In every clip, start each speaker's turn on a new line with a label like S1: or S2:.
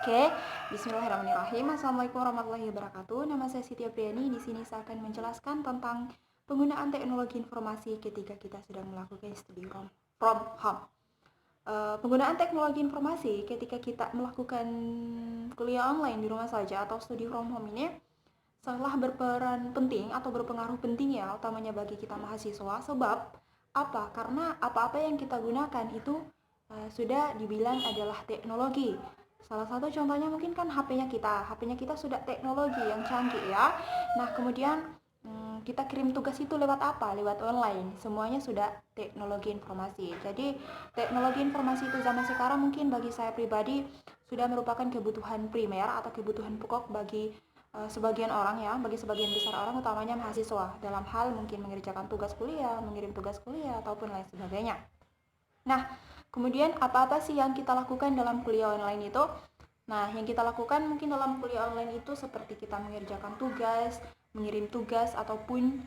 S1: Oke, Bismillahirrahmanirrahim. Assalamualaikum warahmatullahi wabarakatuh. Nama saya Siti Apriani. Di sini saya akan menjelaskan tentang penggunaan teknologi informasi ketika kita sedang melakukan studi from home. Penggunaan teknologi informasi ketika kita melakukan kuliah online di rumah saja atau studi from home ini sangatlah berperan penting atau berpengaruh penting ya, utamanya bagi kita mahasiswa. Sebab apa? Karena apa-apa yang kita gunakan itu sudah dibilang adalah teknologi. Salah satu contohnya mungkin kan HP-nya kita sudah teknologi yang canggih ya. Nah, kemudian kita kirim tugas itu lewat apa? Lewat online. Semuanya sudah teknologi informasi. Jadi, teknologi informasi itu zaman sekarang mungkin bagi saya pribadi sudah merupakan kebutuhan primer atau kebutuhan pokok bagi sebagian orang ya, bagi sebagian besar orang utamanya mahasiswa dalam hal mungkin mengerjakan tugas kuliah, mengirim tugas kuliah ataupun lain sebagainya. Nah, kemudian apa-apa sih yang kita lakukan dalam kuliah online itu? Nah, yang kita lakukan mungkin dalam kuliah online itu seperti kita mengerjakan tugas, mengirim tugas, ataupun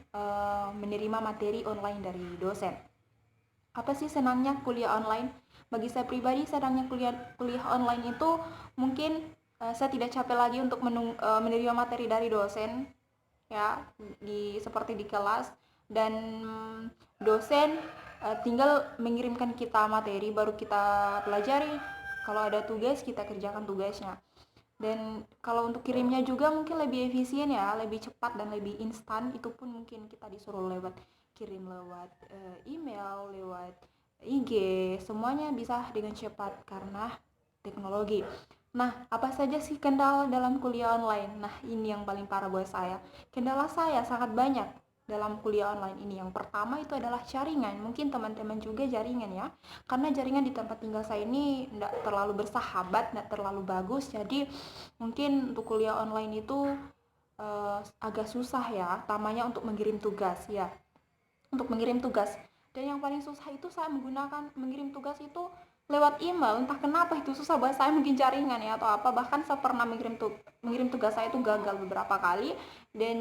S1: menerima materi online dari dosen. Apa sih senangnya kuliah online? Bagi saya pribadi, senangnya kuliah online itu mungkin saya tidak capek lagi untuk menerima materi dari dosen ya, seperti di kelas, dan dosen tinggal mengirimkan kita materi baru kita pelajari. Kalau ada tugas kita kerjakan tugasnya, dan kalau untuk kirimnya juga mungkin lebih efisien ya, lebih cepat dan lebih instan. Itu pun mungkin kita disuruh kirim lewat email, lewat IG, semuanya bisa dengan cepat karena teknologi. Nah, apa saja sih kendala dalam kuliah online? Nah, ini yang paling parah buat saya. Kendala saya sangat banyak dalam kuliah online ini. Yang pertama itu adalah jaringan. Mungkin teman-teman juga jaringan ya. Karena jaringan di tempat tinggal saya ini tidak terlalu bersahabat, tidak terlalu bagus. Jadi mungkin untuk kuliah online itu agak susah ya. Utamanya untuk mengirim tugas ya. Untuk mengirim tugas. Dan yang paling susah itu saya mengirim tugas itu lewat email. Entah kenapa itu susah buat saya, mungkin jaringan ya atau apa. Bahkan saya pernah mengirim tugas saya itu gagal beberapa kali, dan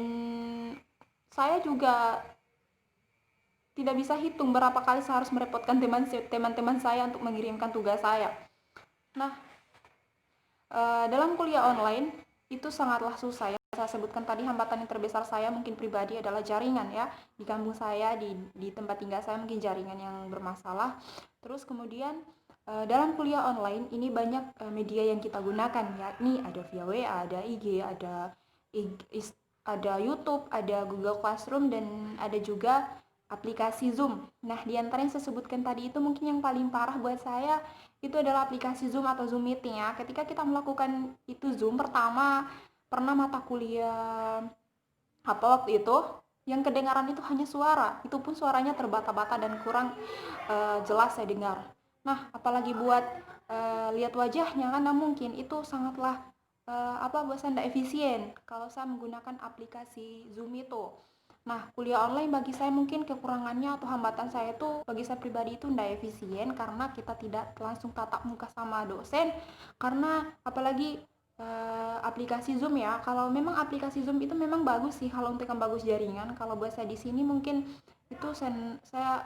S1: saya juga tidak bisa hitung berapa kali saya harus merepotkan teman-teman saya untuk mengirimkan tugas saya. Nah, dalam kuliah online itu sangatlah susah ya. Saya sebutkan tadi, hambatan yang terbesar saya mungkin pribadi adalah jaringan ya. Di kampung saya, di tempat tinggal saya mungkin jaringan yang bermasalah. Terus kemudian dalam kuliah online ini banyak media yang kita gunakan, yakni ada via WA, ada IG, ada YouTube, ada Google Classroom, dan ada juga aplikasi Zoom. Nah, di antara yang saya sebutkan tadi itu mungkin yang paling parah buat saya itu adalah aplikasi Zoom atau Zoom Meeting ya. Ketika kita melakukan itu Zoom pertama, pernah mata kuliah apa waktu itu yang kedengaran itu hanya suara, itu pun suaranya terbata-bata dan kurang jelas saya dengar. Nah, apalagi buat lihat wajahnya, karena mungkin itu sangatlah buat saya tidak efisien kalau saya menggunakan aplikasi Zoom itu. Nah, kuliah online bagi saya mungkin kekurangannya atau hambatan saya itu, bagi saya pribadi itu tidak efisien karena kita tidak langsung tatap muka sama dosen. Karena apalagi aplikasi Zoom ya. Kalau memang aplikasi Zoom itu memang bagus sih kalau untuk yang bagus jaringan. Kalau buat saya di sini mungkin itu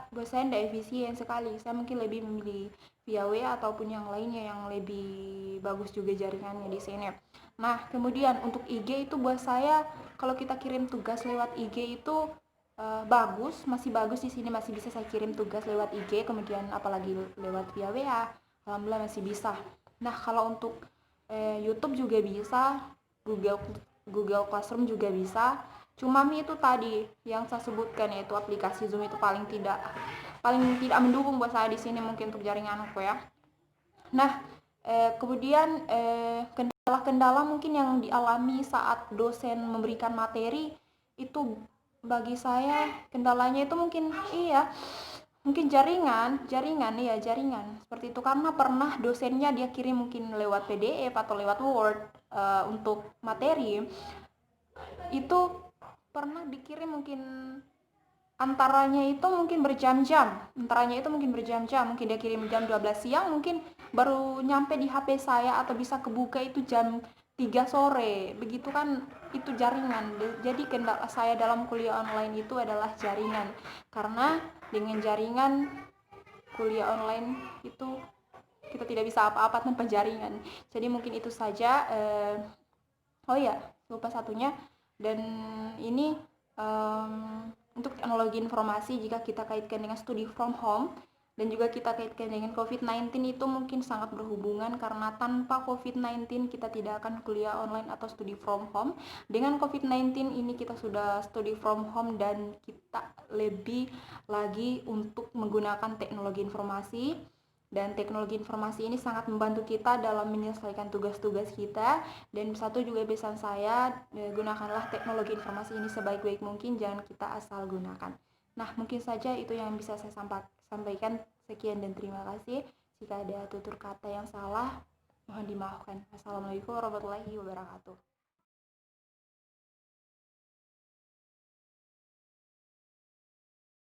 S1: buat saya tidak efisien sekali. Saya mungkin lebih memilih via WA ataupun yang lainnya yang lebih bagus juga jaringannya di sini. Nah, kemudian untuk IG itu buat saya kalau kita kirim tugas lewat IG itu bagus, masih bagus di sini, masih bisa saya kirim tugas lewat IG, kemudian apalagi lewat via WA, alhamdulillah masih bisa. Nah, kalau untuk YouTube juga bisa, Google Google Classroom juga bisa. Cuma itu tadi yang saya sebutkan, yaitu aplikasi Zoom itu paling tidak mendukung buat saya di sini mungkin untuk jaringan aku ya. Nah, kemudian kendala-kendala mungkin yang dialami saat dosen memberikan materi itu bagi saya kendalanya itu mungkin jaringan seperti itu, karena pernah dosennya dia kirim mungkin lewat PDF atau lewat Word untuk materi itu, pernah dikirim mungkin antaranya itu mungkin berjam-jam, mungkin dia kirim jam 12 siang, mungkin baru nyampe di HP saya atau bisa kebuka itu jam 3 sore, begitu kan. Itu jaringan. Jadi kendala saya dalam kuliah online itu adalah jaringan, karena dengan jaringan kuliah online itu kita tidak bisa apa-apa tanpa jaringan. Jadi mungkin itu saja. Oh iya, lupa satunya. Dan ini untuk teknologi informasi, jika kita kaitkan dengan studi from home dan juga kita kaitkan dengan COVID-19, itu mungkin sangat berhubungan, karena tanpa COVID-19 kita tidak akan kuliah online atau studi from home. Dengan COVID-19 ini kita sudah studi from home dan kita lebih lagi untuk menggunakan teknologi informasi. Dan teknologi informasi ini sangat membantu kita dalam menyelesaikan tugas-tugas kita. Dan satu juga pesan saya, gunakanlah teknologi informasi ini sebaik-baik mungkin, jangan kita asal gunakan. Nah, mungkin saja itu yang bisa saya sampaikan. Sekian dan terima kasih. Jika ada tutur kata yang salah, mohon dimaafkan. Assalamualaikum warahmatullahi wabarakatuh.